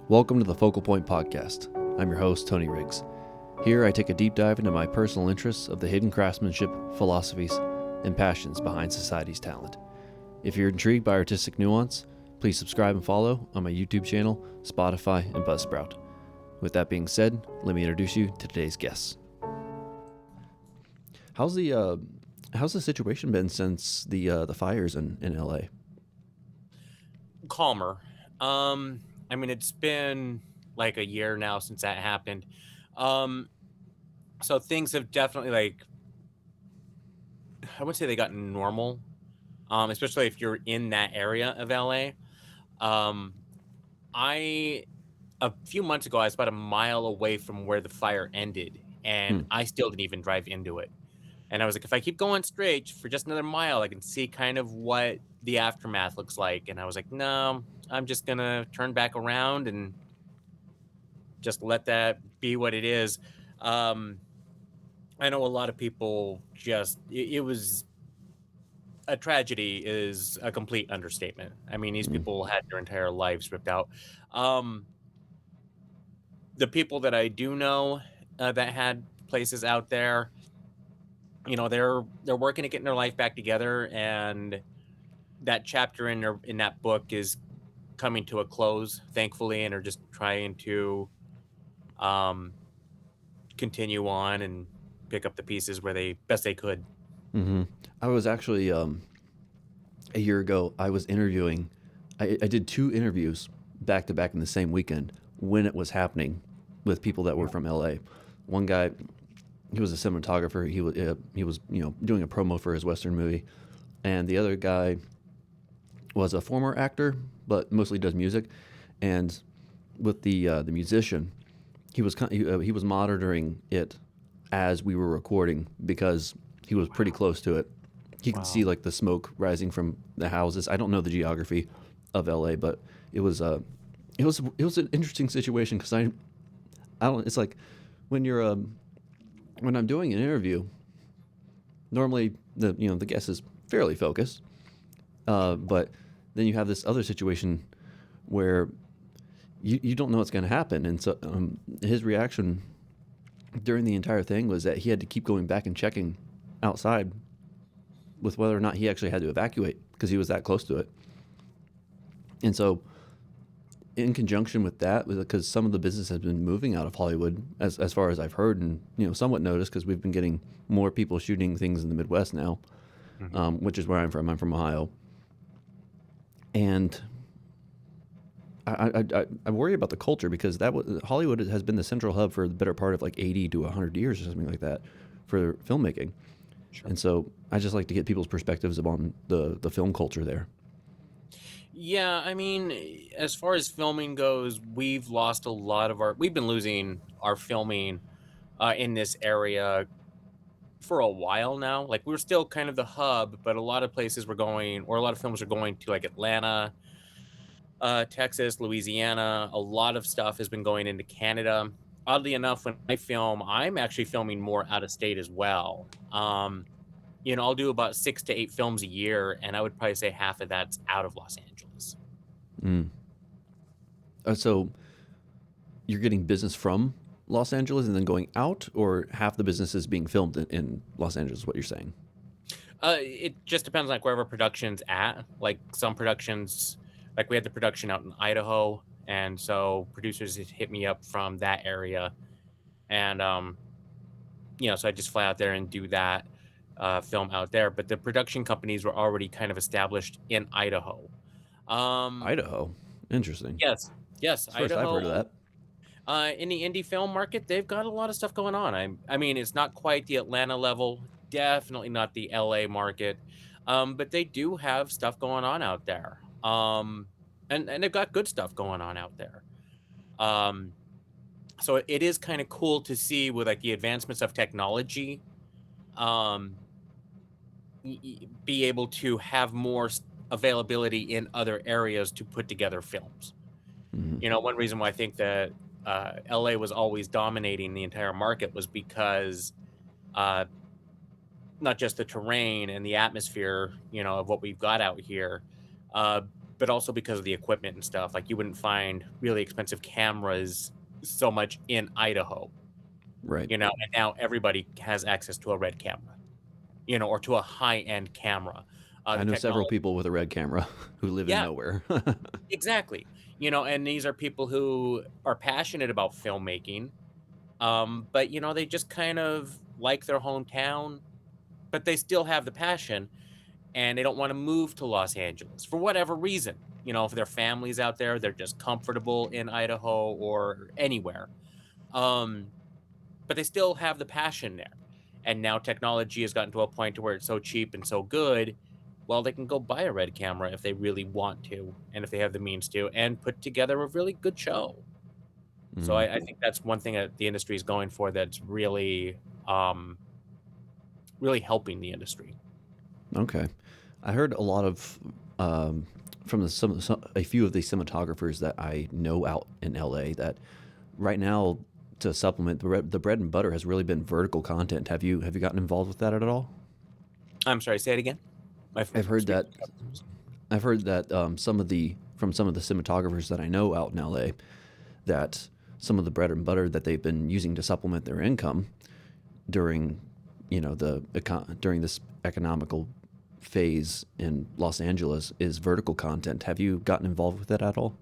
Welcome to the Focal Point Podcast. I'm your host, Tony Riggs. Here I take a deep dive into my personal interests of the hidden craftsmanship, philosophies, and passions behind society's talent. If you're intrigued by artistic nuance, please subscribe and follow on my YouTube channel, Spotify, and Buzzsprout. With that being said, let me introduce you to today's guests. How's the situation been since the fires in LA? Calmer. It's been like a year now since that happened. Um, so things have definitely I would say they got normal. Especially if you're in that area of LA. Um, I a few months ago I was about a mile away from where the fire ended, and Hmm. I still didn't even drive into it. And I was like, if I keep going straight for just another mile, I can see kind of what the aftermath looks like. And I was like, no, I'm just gonna turn back around and just let that be what it is. Um, I know a lot of people it was a tragedy is a complete understatement. I mean, these Hmm. people had their entire lives ripped out. Um, the people that I do know that had places out there, they're working at getting their life back together, and that chapter in that book is coming to a close, thankfully, and are just trying to um, continue on and pick up the pieces where they best they could. Hmm. I was actually a year ago. I was interviewing. I did two interviews back to back in the same weekend when it was happening with people that were from LA. One guy, he was a cinematographer. He was doing a promo for his western movie, and the other guy was a former actor, but mostly does music. And with the musician, he was monitoring it as we were recording because he was pretty close to it. He could see Wow. like the smoke rising from the houses. I don't know the geography of LA, but it was an interesting situation because I don't. It's like when you're when I'm doing an interview. Normally the guest is fairly focused, but then you have this other situation where you don't know what's going to happen, and so his reaction during the entire thing was that he had to keep going back and checking outside with whether or not he actually had to evacuate because he was that close to it. And so, in conjunction with that, because some of the business has been moving out of Hollywood, as far as I've heard, and somewhat noticed because we've been getting more people shooting things in the Midwest now, Mhm. which is where I'm from. I'm from Ohio, and I worry about the culture because Hollywood has been the central hub for the better part of like 80 to 100 years or something like that for filmmaking. Sure. And so I just like to get people's perspectives on the film culture there. Yeah, as far as filming goes, we've been losing our filming in this area for a while now. Like we're still kind of the hub, but a lot of places we're going, or a lot of films are going to like Atlanta, Texas, Louisiana. A lot of stuff has been going into Canada. Oddly enough, when I film, I'm actually filming more out of state as well. I'll do about 6 to 8 films a year, and I would probably say half of that's out of Los Angeles. Mm. So you're getting business from Los Angeles and then going out, or half the business is being filmed in Los Angeles, is what you're saying? It just depends, like wherever production's at. Like some productions, like we had the production out in Idaho, and so producers had hit me up from that area, and so I just fly out there and do that film out there. But the production companies were already kind of established in Idaho. Um, Idaho. Interesting. yes, yes, It's the first I've Idaho. heard of that. In the indie film market, they've got a lot of stuff going on. I mean, it's not quite the Atlanta level, definitely not the LA market, but they do have stuff going on out there. And they've got good stuff going on out there. Um, so it is kind of cool to see with like the advancements of technology, um, be able to have more availability in other areas to put together films. Hmm. One reason why I think that LA was always dominating the entire market was because uh, not just the terrain and the atmosphere, of what we've got out here, uh, but also because of the equipment and stuff. Like you wouldn't find really expensive cameras so much in Idaho, Right. and now everybody has access to a red camera, or to a high-end camera. I The know several technology, people with a red camera who live in yeah, nowhere. exactly. And these are people who are passionate about filmmaking, but they just kind of like their hometown, but they still have the passion, and they don't want to move to Los Angeles for whatever reason. If their families out there, they're just comfortable in Idaho or anywhere. Um, but they still have the passion there. And now technology has gotten to a point to where it's so cheap and so good. Well, they can go buy a red camera if they really want to, and if they have the means to, and put together a really good show. So Mm, I think that's one thing that the industry is going for that's um, really helping the industry. okay. I heard a lot of from a few of the cinematographers that I know out in LA that right now to supplement the bread and butter has really been vertical content. Have you gotten involved with that at all? I'm sorry, say it again. My I've heard speaker. that I've heard that some of the cinematographers that I know out in LA that some of the bread and butter that they've been using to supplement their income during during this economical phase in Los Angeles is vertical content. Have you gotten involved with that at all?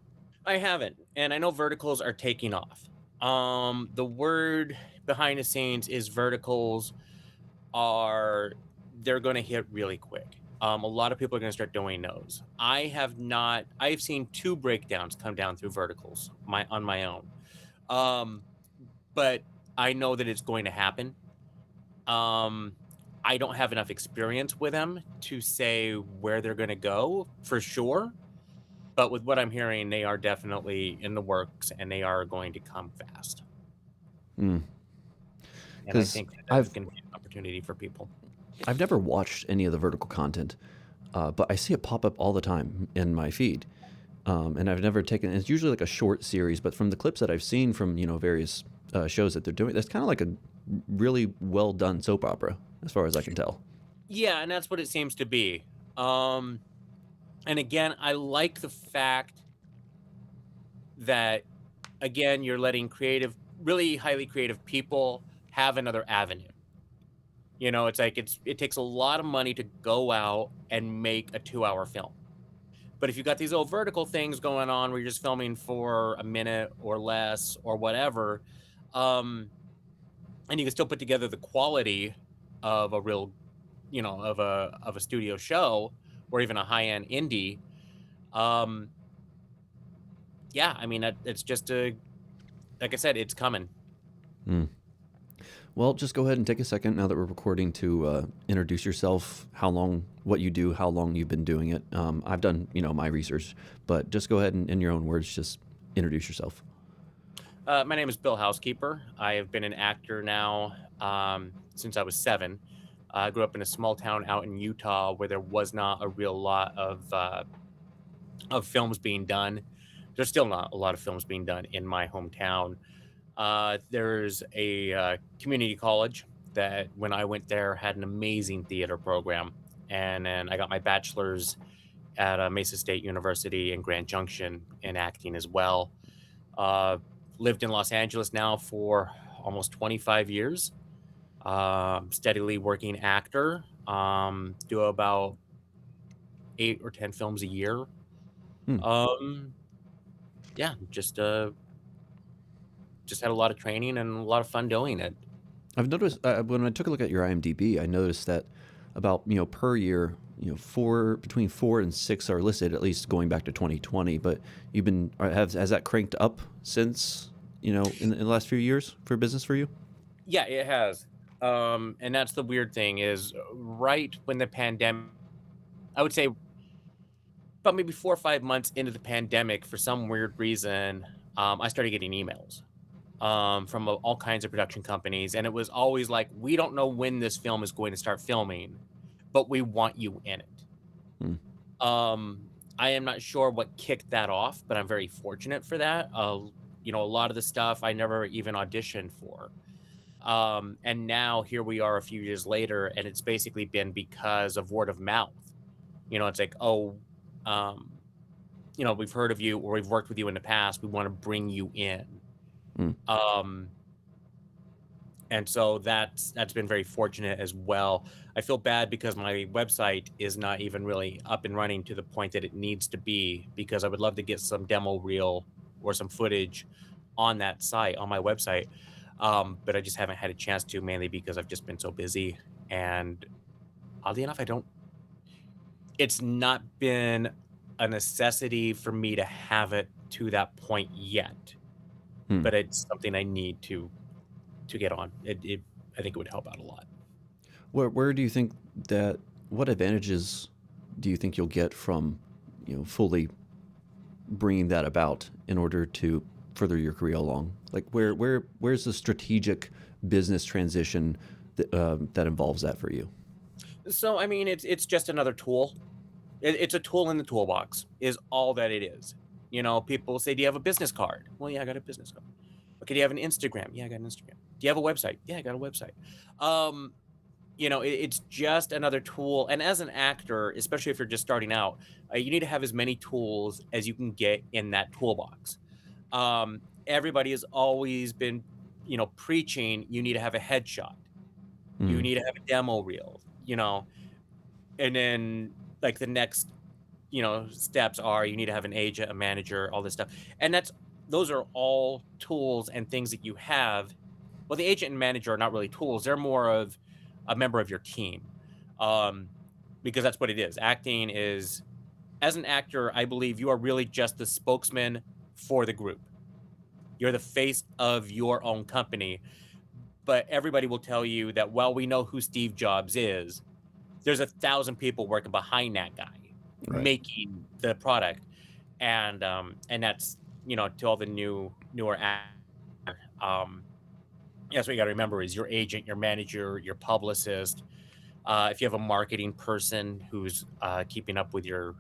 I haven't, and I know verticals are taking off. The word behind the scenes is verticals are they're going to hit really quick. A lot of people are going to start doing those. I have not. I've seen two breakdowns come down through verticals on my own, um, but I know that it's going to happen. Um, I don't have enough experience with them to say where they're going to go for sure. But with what I'm hearing, they are definitely in the works and they are going to come fast. And I Because think that that's I've going to be an opportunity for people. I've never watched any of the vertical content, but I see it pop up all the time in my feed. And I've never taken. It's usually like a short series, but from the clips that I've seen from various shows that they're doing, that's kind of like a really well done soap opera, as far as I can tell. Yeah, and that's what it seems to be. Um, and again, I like the fact that, again, you're letting really highly creative people have another avenue. It's like it takes a lot of money to go out and make a 2-hour film. But if you've got these old vertical things going on where you're just filming for a minute or less or whatever, um, and you can still put together the quality of a real, of a studio show or even a high end indie, um, yeah, I mean it's just like I said, it's coming. Mm. Well, just go ahead and take a second now that we're recording to introduce yourself, what you do, how long you've been doing it. I've done, my research, but just go ahead and, in your own words, just introduce yourself. My name is Bill Housekeeper. I have been an actor now since I was 7. I grew up in a small town out in Utah where there was not a real lot of films being done. There's still not a lot of films being done in my hometown. There's a community college that, when I went there, had an amazing theater program, and then I got my bachelor's at Mesa State University in Grand Junction in acting as well. Uh, Lived in Los Angeles now for almost 25 years. Steadily working actor. Do about 8 or 10 films a year. Hmm. Um, yeah, just had a lot of training and a lot of fun doing it. I've noticed when I took a look at your IMDb, I noticed that about per year, between 4 and 6 are listed, at least going back to 2020. But has that cranked up since in the last few years for business for you? Yeah, it has. And that's the weird thing is right when the pandemic, I would say about maybe 4 or 5 months into the pandemic, for some weird reason, I started getting emails from all kinds of production companies. And it was always like, we don't know when this film is going to start filming, but we want you in it. Hmm. I am not sure what kicked that off, but I'm very fortunate for that. A lot of the stuff I never even auditioned for. And now here we are a few years later, and it's basically been because of word of mouth. It's like, oh, um, we've heard of you or we've worked with you in the past. We want to bring you in. Mm. Um, and so that's been very fortunate as well. I feel bad because my website is not even really up and running to the point that it needs to be, because I would love to get some demo reel or some footage on that site, on my website. But I just haven't had a chance to, mainly because I've just been so busy. And oddly enough, it's not been a necessity for me to have it to that point yet, Hmm. but it's something I need to get on. I think it would help out a lot. Where do you think that? What advantages do you think you'll get from, fully bringing that about in order to further your career along? Like where's the strategic business transition that involves that for you? So I mean, it's just another tool. It's a tool in the toolbox, is all that it is. People say, "Do you have a business card?" Well, yeah, I got a business card. Okay, do you have an Instagram? Yeah, I got an Instagram. Do you have a website? Yeah, I got a website. Um, it's just another tool. And as an actor, especially if you're just starting out, you need to have as many tools as you can get in that toolbox. Everybody has always been, preaching you need to have a headshot, you Mm. need to have a demo reel, and then like the next, steps are you need to have an agent, a manager, all this stuff. And those are all tools and things that you have. Well, the agent and manager are not really tools. They're more of a member of your team. Um, because that's what it is. Acting is, as an actor, I believe you are really just the spokesman for the group. You're the face of your own company. But everybody will tell you that, well, we know who Steve Jobs is. There's 1,000 people working behind that guy Right. making the product. And that's, to all the newer actors. Um, that's what you got to remember is your agent, your manager, your publicist. If you have a marketing person who's keeping up with your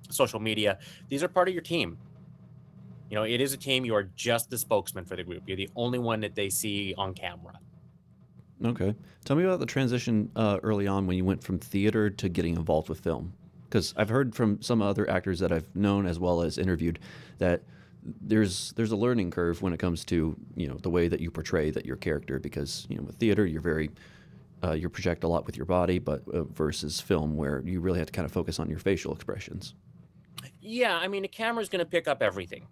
social media, these are part of your team. It is a team. You are just the spokesman for the group. You're the only one that they see on camera. Okay. Tell me about the transition early on when you went from theater to getting involved with film. Because I've heard from some other actors that I've known as well as interviewed that there's a learning curve when it comes to the way that you portray that your character. Because with theater you're very you project a lot with your body, but versus film where you really have to kind of focus on your facial expressions. Yeah, I mean, the camera's going to pick up everything.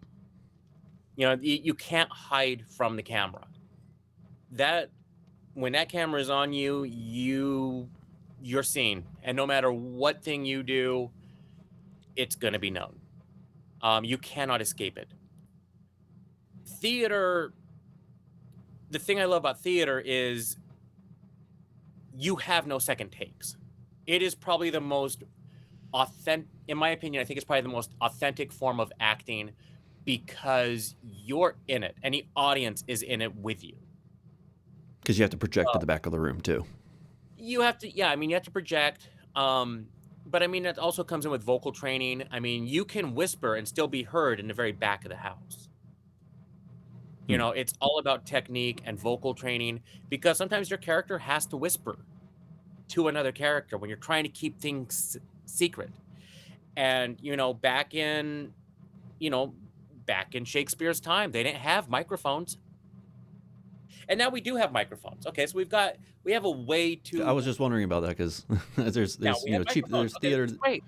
You can't hide from the camera. That When that camera is on you, you're seen, and no matter what thing you do, it's going to be known. You cannot escape it. Theater. The thing I love about theater is you have no second takes. It is probably the most authentic, in my opinion. I think it's probably the most authentic form of acting because you're in it and the audience is in it with you. Because you have to project to Uh, the back of the room too. you have to, yeah, I mean, you have to project. But I mean, that also comes in with vocal training. I mean, you can whisper and still be heard in the very back of the house. Hmm. It's all about technique and vocal training, because sometimes your character has to whisper to another character when you're trying to keep things secret. And, you know, back in Shakespeare's time, they didn't have microphones. And now we do have microphones. Okay, so we have a way I was to just wondering about that because there's now there's we have cheap microphones. there's Okay, this theater. is great.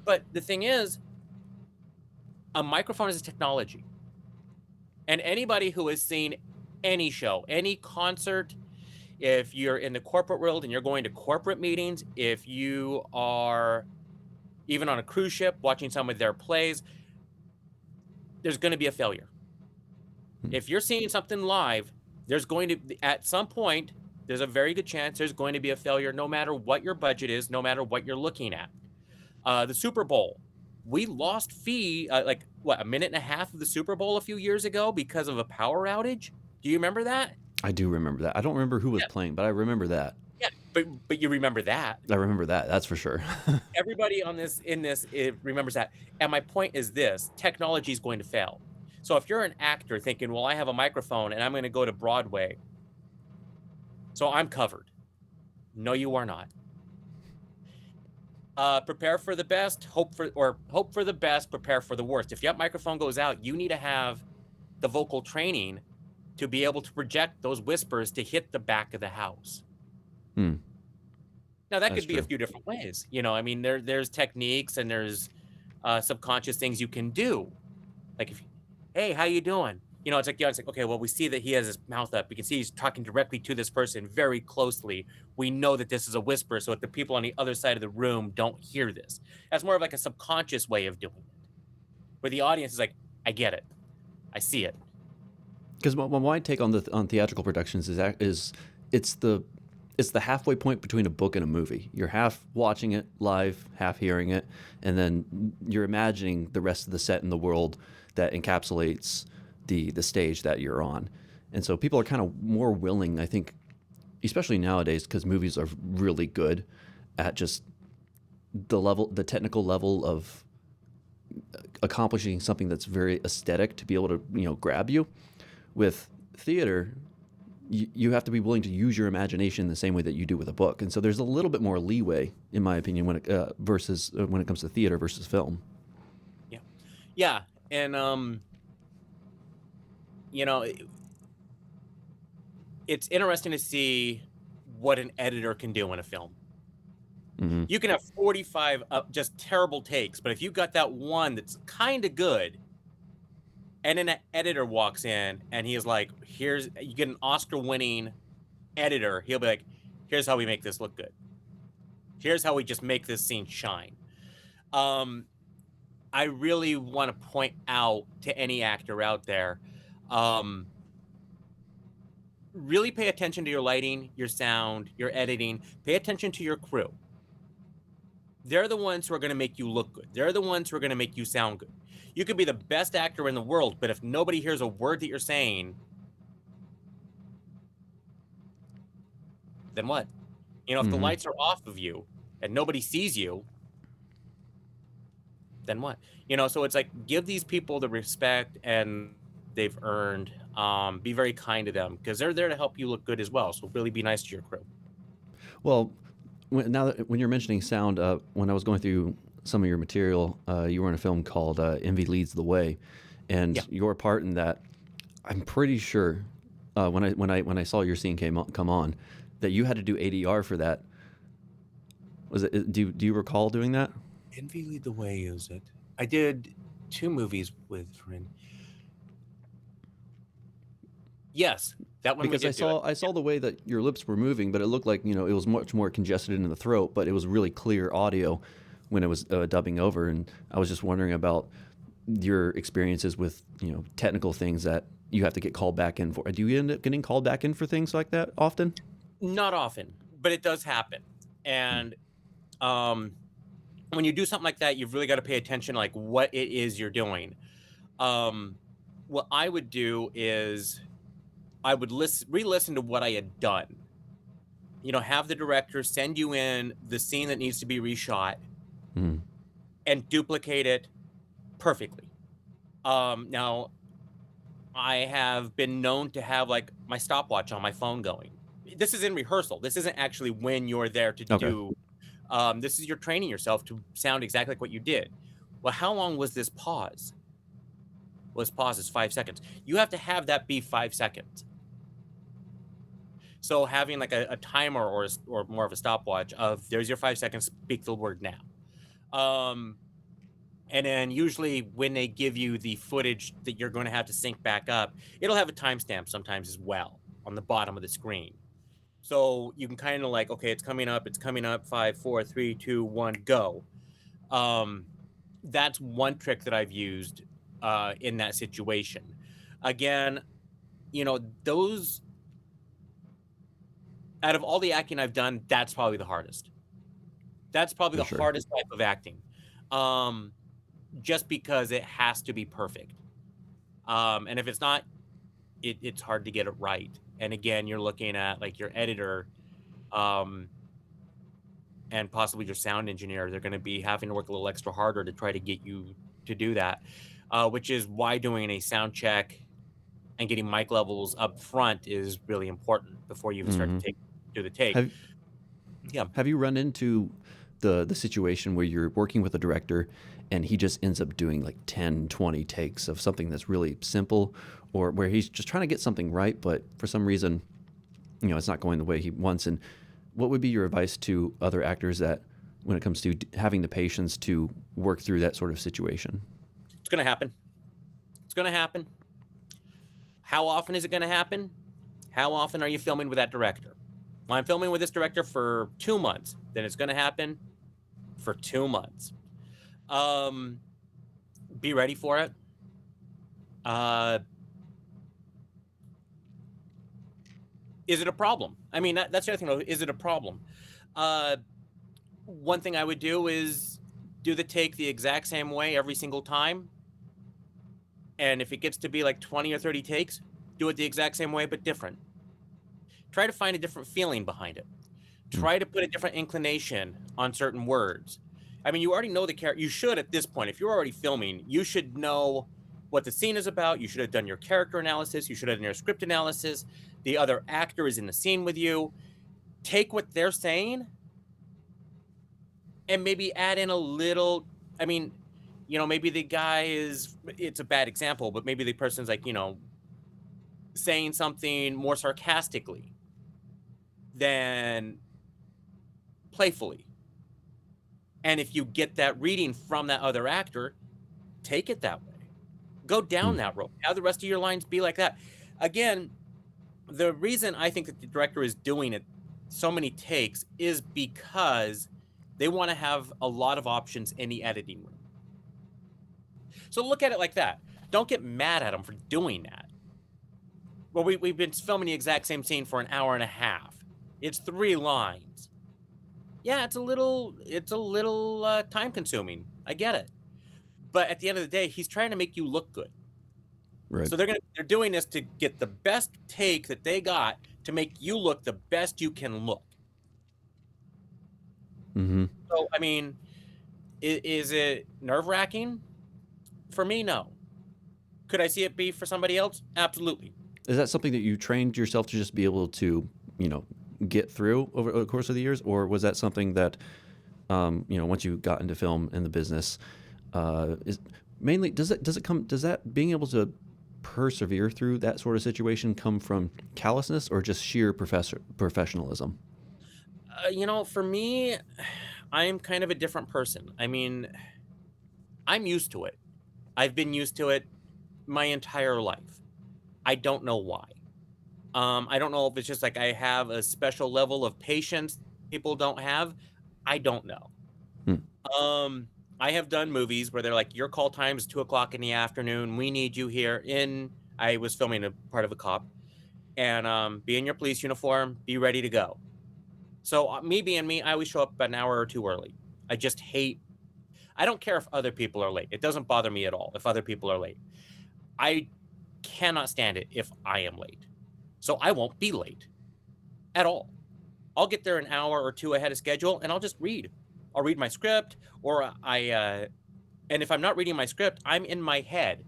But the thing is, a microphone is a technology. And anybody who has seen any show, any concert, if you're in the corporate world and you're going to corporate meetings, if you are even on a cruise ship watching some of their plays, there's going to be a failure. Hmm. If you're seeing something live, there's going to at some point, there's a very good chance there's going to be a failure, no matter what your budget is, no matter what you're looking at. The Super Bowl, we lost like what, a minute and a half of the Super Bowl a few years ago because of a power outage. Do you remember that? I do remember that. I don't remember who was Yeah, playing, but I remember that. yeah. But you remember that. I remember that. That's for sure. Everybody on this in this it remembers that. And my point is this: technology is going to fail. So if you're an actor thinking, well, I have a microphone and I'm going to go to Broadway, so I'm covered. No, you are not. Prepare for the best, hope for the best, prepare for the worst. If your microphone goes out, you need to have the vocal training to be able to project those whispers to hit the back of the house. Hmm, Now that that's could be a true. few different ways. I mean, there's techniques and there's subconscious things you can do. Like if, hey, how you doing? It's like, okay, well, we see that he has his mouth up. We can see he's talking directly to this person very closely. We know that this is a whisper, so that the people on the other side of the room don't hear this. That's more of like a subconscious way of doing it, where the audience is like, I get it, I see it. Because my take on on theatrical productions is it's the it's the halfway point between a book and a movie. You're half watching it live, half hearing it, and then you're imagining the rest of the set in the world that encapsulates the stage that you're on. And so people are kind of more willing, I think, especially nowadays, because movies are really good at just the technical level of accomplishing something that's very aesthetic to be able to grab you. With theater, you have to be willing to use your imagination the same way that you do with a book, and so there's a little bit more leeway, in my opinion, when it comes to theater versus film. Yeah, yeah, and you know, it's interesting to see what an editor can do in a film. Hmm. You can have 45 just terrible takes, but if you got that one that's kind of good, and then an editor walks in and he is like, here's, you get an Oscar winning editor, he'll be like, here's how we make this look good. Here's how we just make this scene shine. Um, I really want to point out to any actor out there, um, really pay attention to your lighting, your sound, your editing, pay attention to your crew. They're the ones who are going to make you look good. They're the ones who are going to make you sound good. You could be the best actor in the world, but if nobody hears a word that you're saying, then what? If the Hmm. lights are off of you and nobody sees you, then what? So it's like, give these people the respect and they've earned. Be very kind to them because they're there to help you look good as well. So really be nice to your crew. Well, when you're mentioning sound, when I was going through some of your material, you were in a film called Envy Leads the Way, and Yeah. your part in that, I'm pretty sure, when I saw your scene come on, that you had to do ADR for that. Was it? Do you recall doing that? Envy Lead the Way, is it? I did 2 movies with Rin. Yes, that one we Because I did do it. saw I saw the way that your lips were moving, but it looked like it was much more congested in the throat, but it was really clear audio when it was dubbing over, and I was just wondering about your experiences with technical things that you have to get called back in for. Do you end up getting called back in for things like that often? Not often, but it does happen. And um, when you do something like that, you've really got to pay attention, like what it is you're doing. Um, what I would do is I would re-listen to what I had done. Have the director send you in the scene that needs to be reshot Mm. and duplicate it perfectly. Now I have been known to have like my stopwatch on my phone going. This is in rehearsal. This isn't actually when you're there to Okay. do. This is you're training yourself to sound exactly like what you did. Well, how long was this pause? Well, this pause is 5 seconds. You have to have that be 5 seconds. So having like a timer or more of a stopwatch of there's your 5 seconds, speak the word now. Um, and then usually when they give you the footage that you're going to have to sync back up, it'll have a timestamp sometimes as well on the bottom of the screen. So you can kind of like, okay, it's coming up, 5, 4, 3, 2, 1, go. Um, that's one trick that I've used in that situation. Again, those out of all the acting I've done, that's probably the hardest. That's probably For the sure. hardest type of acting. Um, just because it has to be perfect. And if it's not, it's hard to get it right. And again, you're looking at like your editor, um, and possibly your sound engineer. They're going to be having to work a little extra harder to try to get you to do that, which is why doing a sound check and getting mic levels up front is really important before you even start to Hmm. do the take. Have Yeah. Have you run into the situation where you're working with a director and he just ends up doing like 10, 20 takes of something that's really simple, or where he's just trying to get something right, but for some reason, it's not going the way he wants. And what would be your advice to other actors that when it comes to having the patience to work through that sort of situation? It's going to happen. It's going to happen. How often is it going to happen? How often are you filming with that director? Well, I'm filming with this director for 2 months. Then it's going to happen for 2 months. Be ready for it. Is it a problem? I mean, that's the other thing, though. Is it a problem? One thing I would do is do the take the exact same way every single time. And if it gets to be like 20 or 30 takes, do it the exact same way, but different. Try to find a different feeling behind it. Try to put a different inclination on certain words. I mean, you already know the character. You should, at this point, if you're already filming, you should know what the scene is about. You should have done your character analysis. You should have done your script analysis. The other actor is in the scene with you. Take what they're saying and maybe add in a little. I mean, maybe the guy it's a bad example, but maybe the person's like, saying something more sarcastically than playfully. And if you get that reading from that other actor, take it that way. Go down that road. Have the rest of your lines be like that. Again, the reason I think that the director is doing it so many takes is because they want to have a lot of options in the editing room. So look at it like that. Don't get mad at them for doing that. Well, we've been filming the exact same scene for an hour and a half. It's 3 lines. Yeah, it's a little time consuming. I get it. But at the end of the day, he's trying to make you look good. Right. So they're doing this to get the best take that they got to make you look the best you can look. So, I mean, is it nerve-wracking? For me, no. Could I see it be for somebody else? Absolutely. Is that something that you trained yourself to just be able to, get through over the course of the years, or was that something that, once you got into film and the business, is mainly does that being able to persevere through that sort of situation come from callousness or just sheer professionalism? For me, I'm kind of a different person. I mean, I'm used to it. I've been used to it my entire life. I don't know why. I don't know if it's just like I have a special level of patience people don't have. I don't know. I have done movies where they're like, your call time is 2:00 in the afternoon. We need you here. I was filming a part of a cop, and be in your police uniform, be ready to go. So me being me, I always show up about an hour or two early. I don't care if other people are late. It doesn't bother me at all if other people are late. I cannot stand it if I am late. So I won't be late at all. I'll get there an hour or two ahead of schedule and I'll just read. I'll read my script, and if I'm not reading my script, I'm in my head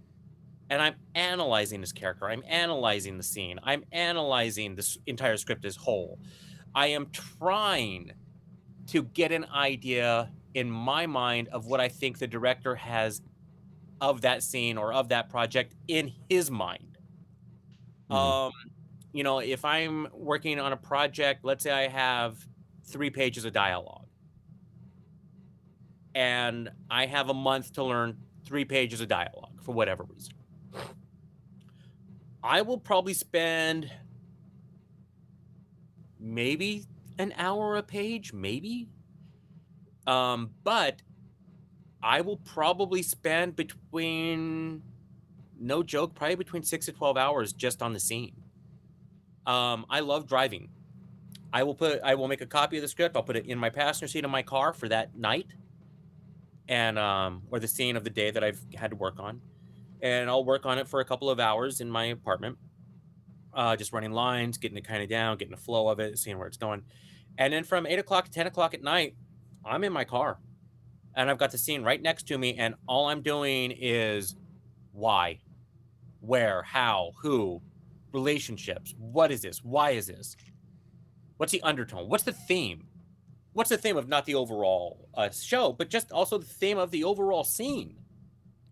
and I'm analyzing this character. I'm analyzing the scene. I'm analyzing this entire script as whole. I am trying to get an idea in my mind of what I think the director has of that scene or of that project in his mind. If I'm working on a project, let's say I have 3 pages of dialogue and I have a month to learn 3 pages of dialogue for whatever reason. I will probably spend maybe an hour a page, maybe. But I will probably spend no joke, probably between 6 to 12 hours just on the scene. I love driving. I will make a copy of the script. I'll put it in my passenger seat of my car for that night, and or the scene of the day that I've had to work on, and I'll work on it for a couple of hours in my apartment, just running lines, getting it kind of down, getting the flow of it, seeing where it's going, and then from 8:00 to 10:00 at night, I'm in my car, and I've got the scene right next to me, and all I'm doing is why, where, how, who, relationships. What is this? Why is this? What's the undertone? What's the theme? what's the theme of not the overall show, but just also the theme of the overall scene Do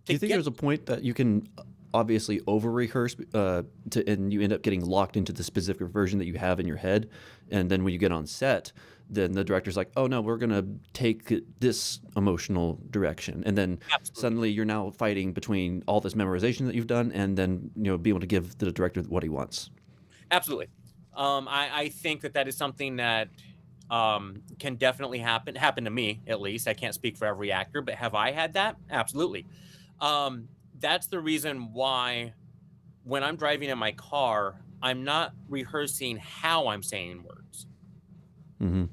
to you think get. there's a point that you can obviously over rehearse and you end up getting locked into the specific version that you have in your head, and then when you get on set, then the director's like, "Oh no, we're gonna take this emotional direction," and then Absolutely. suddenly you're now fighting between all this memorization that you've done, and then be able to give the director what he wants. Absolutely. I think that that is something that can definitely happen to me, at least. I can't speak for every actor, but have I had that? Absolutely. That's the reason why when I'm driving in my car, I'm not rehearsing how I'm saying words. Mm-hmm.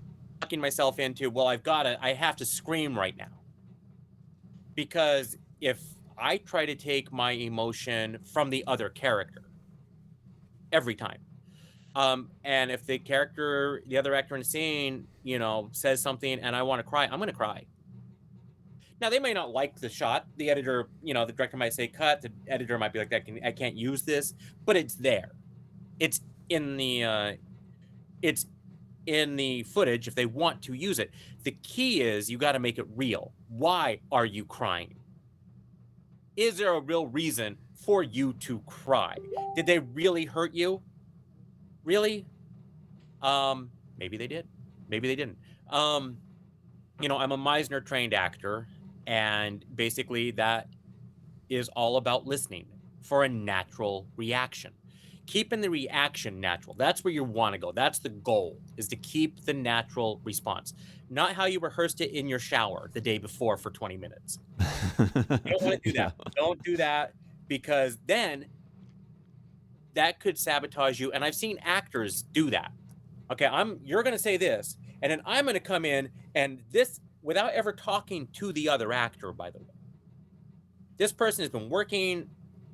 Talking myself into, well, I have to scream right now. Because if I try to take my emotion from the other character every time, and if the other actor in the scene, says something and I want to cry, I'm going to cry. Now they may not like the shot. The editor, the director might say cut. The editor might be like, I can't use this, but it's there. It's in the it's in the footage if they want to use it. The key is you got to make it real. Why are you crying? Is there a real reason for you to cry? Did they really hurt you? Really? Maybe they did. Maybe they didn't. I'm a Meisner trained actor, and basically that is all about listening for a natural reaction. Keeping the reaction natural. That's where you want to go. That's the goal, is to keep the natural response. Not how you rehearsed it in your shower the day before for 20 minutes. You don't want to do Yeah. that. Don't do that, because then that could sabotage you. And I've seen actors do that. Okay, you're going to say this, and then I'm going to come in and this without ever talking to the other actor, by the way. This person has been working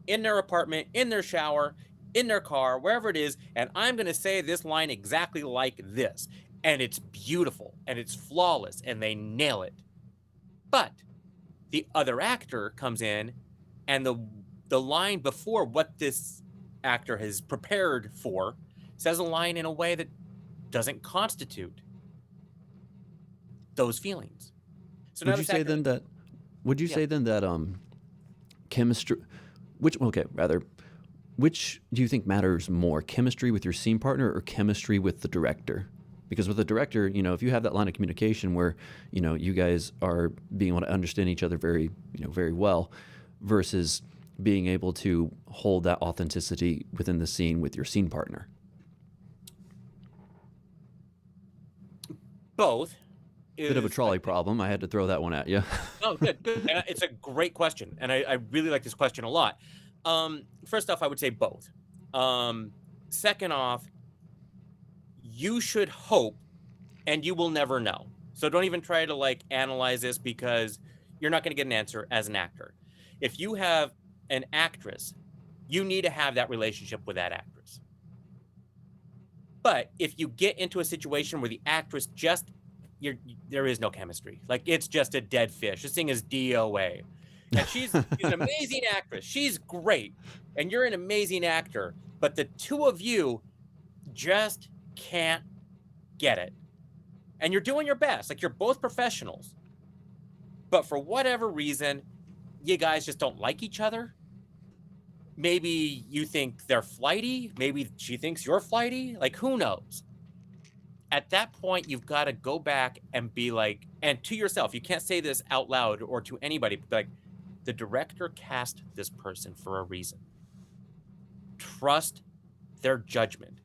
in their apartment, in their shower, in their car, wherever it is, and I'm going to say this line exactly like this. And it's beautiful and it's flawless and they nail it. But the other actor comes in and the line before what this actor has prepared for says a line in a way that doesn't constitute those feelings. So now Would you this say actor, then that? Would you yeah. say then that chemistry, which do you think matters more, chemistry with your scene partner or chemistry with the director? Because with the director, if you have that line of communication where, you guys are being able to understand each other very, very well, versus being able to hold that authenticity within the scene with your scene partner. Both Bit of a is, I trolley think. problem. I had to throw that one at you. Oh, good, good. And it's a great question, and I really like this question a lot. First off, I would say both. Second off, you should hope, and you will never know. So don't even try to analyze this, because you're not going to get an answer as an actor. If you have an actress, you need to have that relationship with that actress. But if you get into a situation where the actress there is no chemistry, like it's just a dead fish. This thing is DOA, and she's an amazing actress. She's great, and you're an amazing actor, but the two of you just can't get it. And you're doing your best, like you're both professionals, but for whatever reason, you guys just don't like each other. Maybe you think they're flighty. Maybe she thinks you're flighty. Like, who knows? At that point, you've got to go back and be like, and to yourself, you can't say this out loud or to anybody, but like, the director cast this person for a reason. Trust their judgment.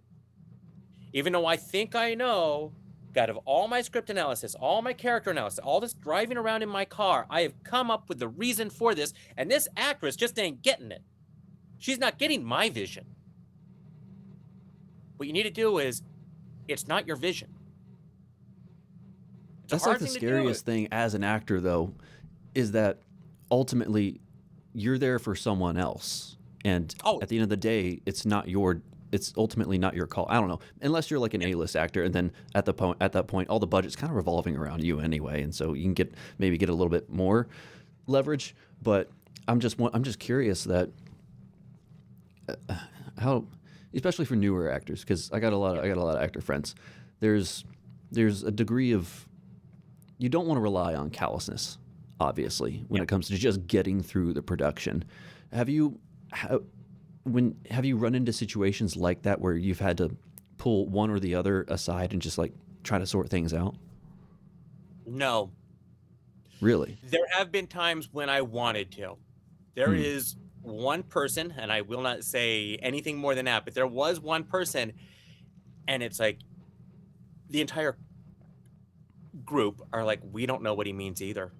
Even though I think I know, out of all my script analysis, all my character analysis, all this driving around in my car, I have come up with the reason for this, and this actress just ain't getting it. She's not getting my vision. What you need to do is, it's not your vision. It's a That's like hard the thing to do. scariest thing as an actor, though, is that ultimately you're there for someone else, and Oh, at the end of the day, it's ultimately not your call. I don't know, unless you're like an A-list actor, and then at that point, all the budget's kind of revolving around you anyway, and so you can maybe get a little bit more leverage. But I'm just curious that how, especially for newer actors, because I got a lot of actor friends. There's a degree of you don't want to rely on callousness, obviously, when Yeah. it comes to just getting through the production. Have you ha, have you run into situations like that where you've had to pull one or the other aside and just like try to sort things out? No. Really? There have been times when I wanted to. There Hmm. is one person, and I will not say anything more than that, but there was one person, and it's like the entire group are like, we don't know what he means either.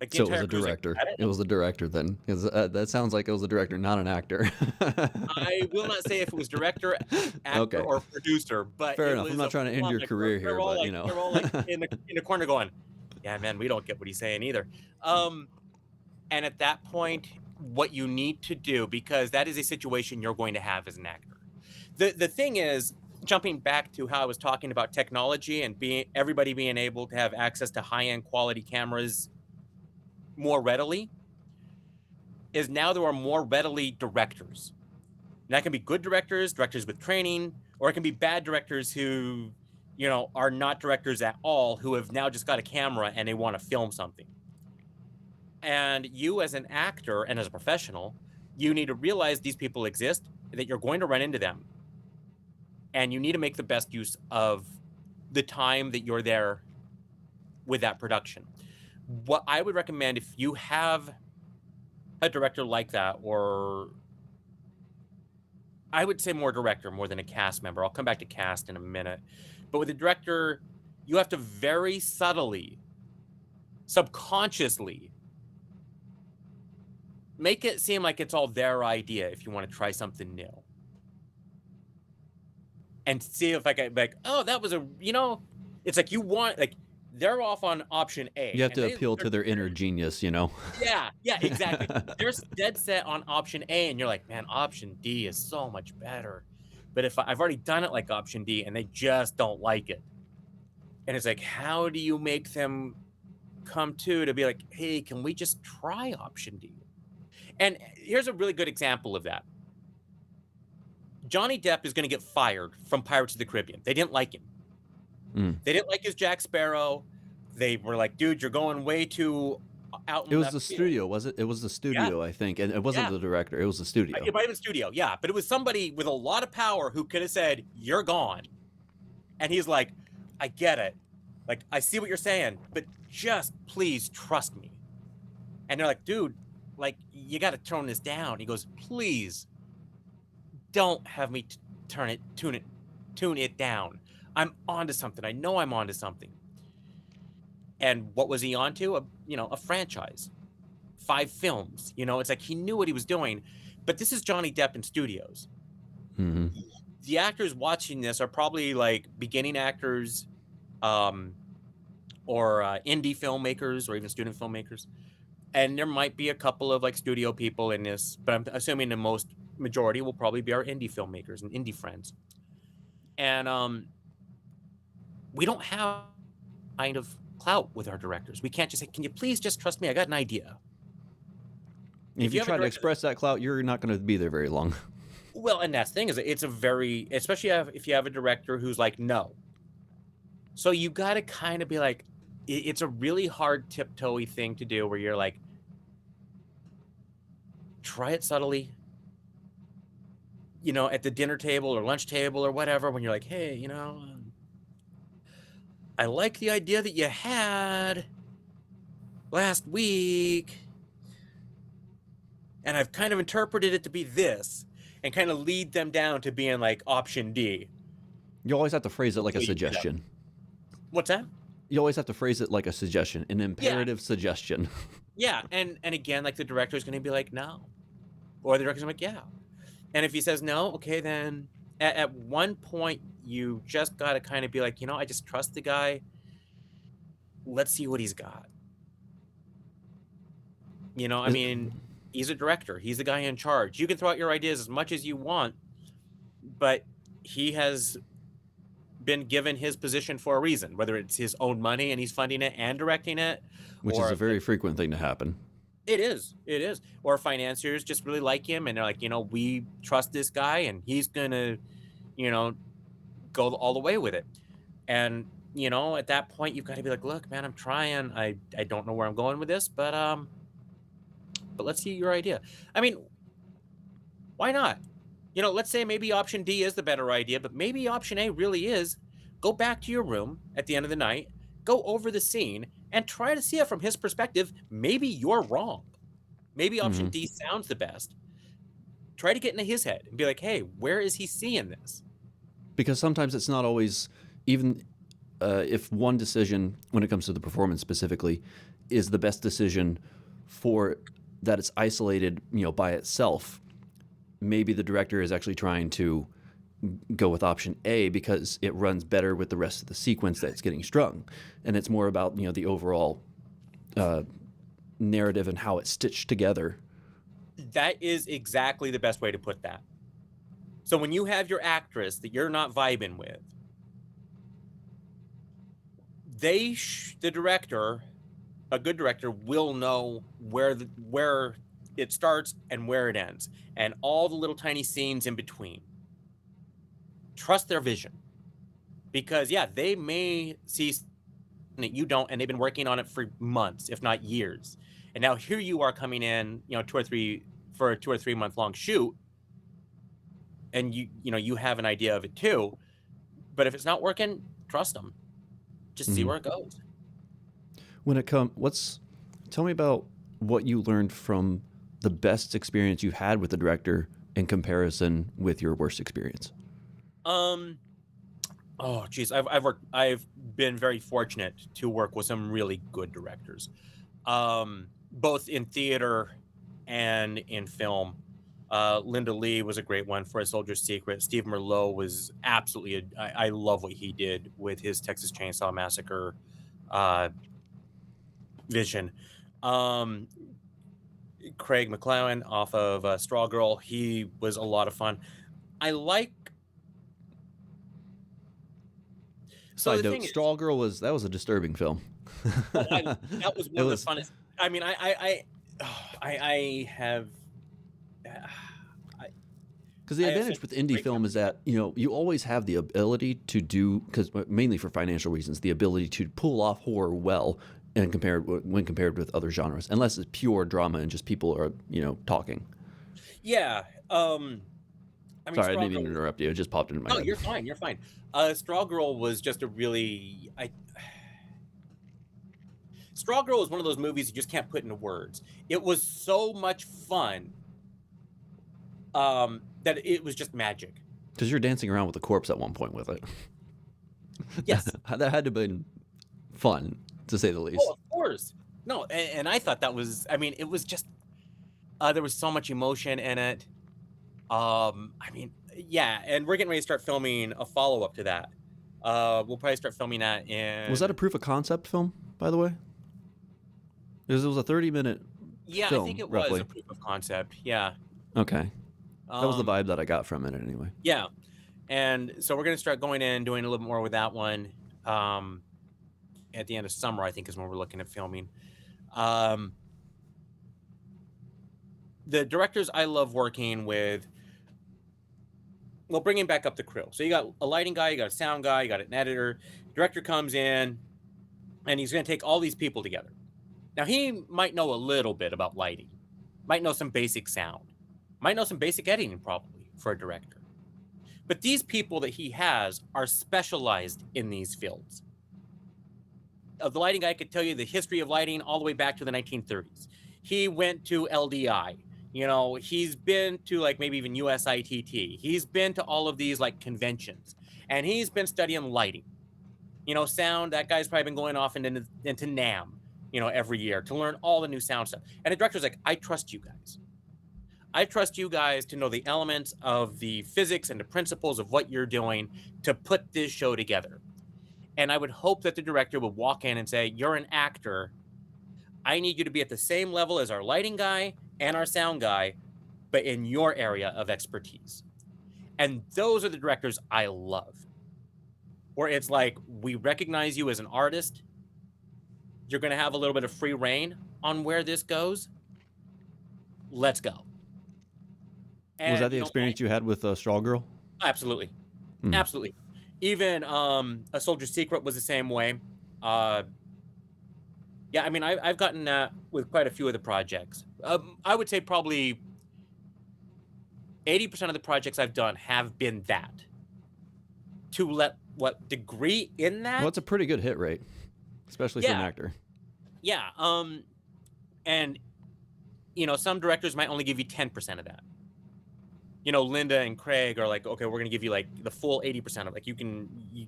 Like the So it was entire a crew's like, director. I don't It know. was the director then. 'Cause, that sounds like it was a director, not an actor. I will not say if it was director, actor, Okay. or producer, but Fair it enough. I'm was not a trying to full end on your like career here, but you know. they're all like in the corner going, yeah, man, we don't get what he's saying either. Um, and at that point, what you need to do, because that is a situation you're going to have as an actor. The thing is, jumping back to how I was talking about technology and being everybody being able to have access to high end quality cameras more readily, is now there are more readily directors. And that can be good directors, directors with training, or it can be bad directors who, are not directors at all, who have now just got a camera and they want to film something. And you, as an actor and as a professional, you need to realize these people exist, that you're going to run into them, and you need to make the best use of the time that you're there with that production. What I would recommend, if you have a director like that, or I would say more director more than a cast member. I'll come back to cast in a minute. But with a director, you have to very subtly, subconsciously make it seem like it's all their idea if you want to try something new. And see if I can, like, oh, that was it's like you want, like, they're off on option You A. have And to appeal to their inner genius, you know. yeah, exactly. They're dead set on option A, and you're like, man, option D is so much better. But if I've already done it like option D and they just don't like it, and it's like, how do you make them come to be like, hey, can we just try option D? And here's a really good example of that. Johnny Depp is going to get fired from Pirates of the Caribbean. They didn't like him. Mm. They didn't like his Jack Sparrow. They were like, dude, you're going way too out It in was left the field. studio, was it? It was the Yeah, studio, I think, and it wasn't yeah. the director. It was the studio. It might have been studio, yeah, but it was somebody with a lot of power who could have said, "You're gone," and he's like, "I get it, like I see what you're saying, but just please trust me." And they're like, "Dude, like you got to tone this down." He goes, "Please don't have me tune it down. I'm onto something. I know I'm onto something." And what was he onto? A franchise, 5 films. It's like he knew what he was doing. But this is Johnny Depp in studios. Mm-hmm. The actors watching this are probably like beginning actors, um, or indie filmmakers, or even student filmmakers. And there might be a couple of like studio people in this, but I'm assuming the majority will probably be our indie filmmakers and indie friends. And we don't have kind of clout with our directors. We can't just say, "Can you please just trust me? I got an idea." If If you you have a try to director, express that clout, you're not going to be there very long. well, and that's the thing, is it's a very, especially if you have a director who's like, no. So you got to kind of be like, it's a really hard tiptoey thing to do where you're like, try it subtly, at the dinner table or lunch table or whatever, when you're like, hey, I like the idea that you had last week, and I've kind of interpreted it to be this, and kind of lead them down to being like option D. You always have to phrase it like a Until you get up. suggestion. What's that? You always have to phrase it like a suggestion, an Yeah. imperative suggestion. Yeah, and again, like the director is going to be like, no, or the director's like, yeah, and if he says no, okay, then at one point you just got to kind of be like, I just trust the guy. Let's see what he's got. I mean, he's a director. He's the guy in charge. You can throw out your ideas as much as you want, but he has been given his position for a reason, whether it's his own money and he's funding it and directing it, Which or is a very frequent thing to happen. It is. Or financiers just really like him and they're like, we trust this guy and he's going to, go all the way with it. And At that point, you've got to be like, look, man, I'm trying. I don't know where I'm going with this, but let's see your idea. I mean, why not? Let's say maybe option D is the better idea, but maybe option A really is go back to your room at the end of the night, go over the scene, and try to see it from his perspective. Maybe you're wrong. Maybe option Hmm. D sounds the best. Try to get into his head and be like, hey, where is he seeing this? Because sometimes it's not always, even if one decision, when it comes to the performance specifically, is the best decision for that it's isolated, by itself. Maybe the director is actually trying to go with option A because it runs better with the rest of the sequence that's getting strung, and it's more about the overall uh, narrative and how it's stitched together. That is exactly the best way to put that. So when you have your actress that you're not vibing with, the director, a good director, will know where it starts and where it ends, and all the little tiny scenes in between. Trust their vision, because yeah, they may see that you don't, and they've been working on it for months, if not years. And now here you are coming in, 2 or 3 for a 2 or 3 month long shoot, and you have an idea of it too. But if it's not working, trust them. Just see Hmm. where it goes. When it comes, what's tell me about what you learned from the best experience you've had with the director in comparison with your worst experience. Um. Oh, geez. I've been very fortunate to work with some really good directors, both in theater and in film. Linda Lee was a great one for A Soldier's Secret. Steve Merlot was absolutely. I love what he did with his Texas Chainsaw Massacre uh, vision. Um, Craig McClowan off of Straw Girl. He was a lot of fun. I like. So Side the note: thing is, Straw Girl was a disturbing film. oh, that was It one of the was funnest. I mean, I have, I, because the I have advantage such with indie great film is memories. that you always have the ability to do, because mainly for financial reasons, the ability to pull off horror well and when compared with other genres, unless it's pure drama and just people are talking. Yeah. I mean, Sorry, I Straw didn't mean Girl to was. interrupt you. It just popped into my No, head. you're fine. You're fine. Straw Girl was just a really. Straw Girl is one of those movies you just can't put into words. It was so much fun. That it was just magic. Because you're dancing around with a corpse at one point with it. Yes. That had to have been fun, to say the Oh, least. of course. No, and I thought that was. I mean, it was just. There was so much emotion in it. I mean, yeah, and we're getting ready to start filming a follow up to that. We'll probably start filming that Was that a in. proof of concept film, by the way? Because it was a 30-minute Yeah, I think film, it was a roughly. proof of concept. Yeah. Okay. That was the Um, vibe that I got from it, anyway. yeah, and so we're gonna start going in and doing a little bit more with that one. Um, at the end of summer, I think is when we're looking at filming. Um, the directors I love working with. Well, bringing back up the crew. So you got a lighting guy, you got a sound guy, you got an editor. Director comes in, and he's going to take all these people together. Now, he might know a little bit about lighting, might know some basic sound, might know some basic editing, probably, for a director. But these people that he has are specialized in these fields. The lighting guy could tell you the history of lighting all the way back to the 1930s. He went to LDI. He's been to like maybe even USITT. He's been to all of these like conventions, and he's been studying lighting. Sound. That guy's probably been going off into NAM, every year to learn all the new sound stuff. And the director's like, I trust you guys. I trust you guys to know the elements of the physics and the principles of what you're doing to put this show together. And I would hope that the director would walk in and say, you're an actor. I need you to be at the same level as our lighting guy and our sound guy, but in your area of expertise. And those are the directors I love. Where it's like, we recognize you as an artist. You're going to have a little bit of free reign on where this goes. Let's go. Was that And, the experience you had with Straw Girl? absolutely. Hmm. Absolutely. Even A Soldier's Secret was the same way. Uh, yeah, I mean, I've gotten that with quite a few of the projects. I would say probably 80% of the projects I've done have been that. To let what degree in Well, it's that? a pretty good hit rate, especially for an Yeah, actor. yeah. And some directors might only give you 10% of that. Linda and Craig are like, okay, we're gonna give you like the full 80% of like you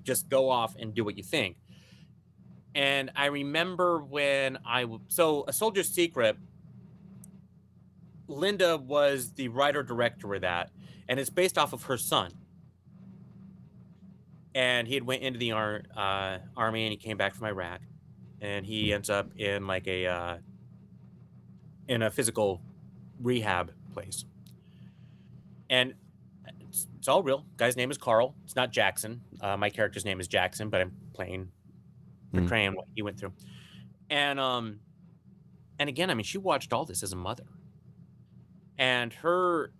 just go off and do what you think. And I remember when so A Soldier's Secret, Linda was the writer director of that, and it's based off of her son. And he had went into the army, and he came back from Iraq, and he ends up in like in a physical rehab place. And it's all real. Guy's name is Carl. It's not Jackson. My character's name is Jackson, but I'm portraying what he went through. And again, I mean, she watched all this as a mother, and her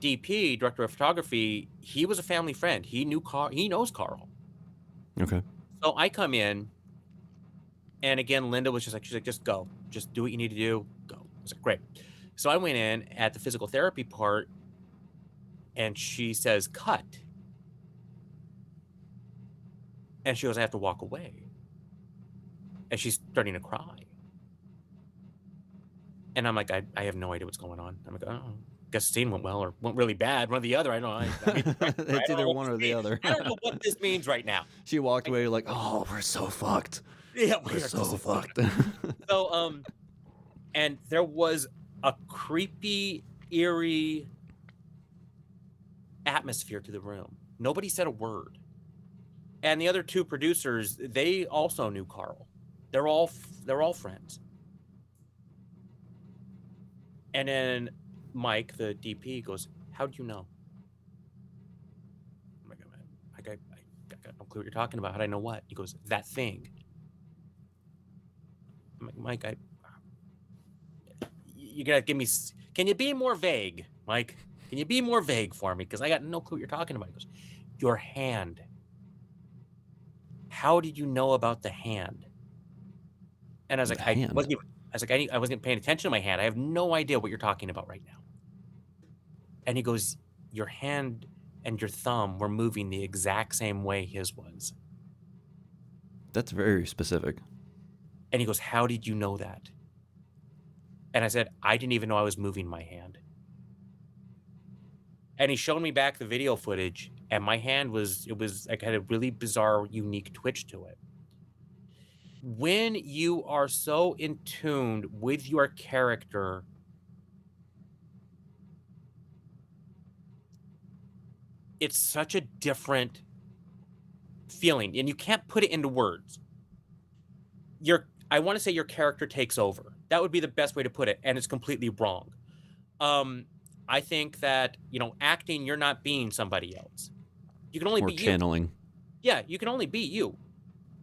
DP, director of photography, he was a family friend. He knew Carl. He knows Carl. Okay. So I come in, and again, Linda was she's like, just go, just do what you need to do, go. I was like, great. So I went in at the physical therapy part, and she says, cut. And she goes, I have to walk away. And she's starting to cry. And I'm like, I have no idea what's going on. I'm like, oh, guess the scene went well or went really bad. One or the other. I don't know. I mean, It's either one or the other. I don't know what this means right now. She walked away like, oh, we're so fucked. Yeah, We're so fucked. So, and there was a creepy, eerie atmosphere to the room. Nobody said a word. And the other two producers, they also knew Carl. They're all friends. And then Mike, the DP, goes, how'd you know? I'm like, I got no clue what you're talking about. How'd I know what? He goes, that thing. I'm like, Mike, you gotta give me, can you be more vague, Mike? Can you be more vague for me? Because I got no clue what you're talking about. He goes, your hand. How did you know about the hand? And I was like, I wasn't paying attention to my hand. I have no idea what you're talking about right now. And he goes, your hand and your thumb were moving the exact same way his was. That's very specific. And he goes, how did you know that? And I said, I didn't even know I was moving my hand. And he showed me back the video footage, and my hand was like had a really bizarre, unique twitch to it. When you are so in tune with your character, it's such a different feeling, and you can't put it into words. I want to say your character takes over. That would be the best way to put it, and it's completely wrong. I think that, acting, you're not being somebody else. You can only be channeling. You. Yeah, you can only be you.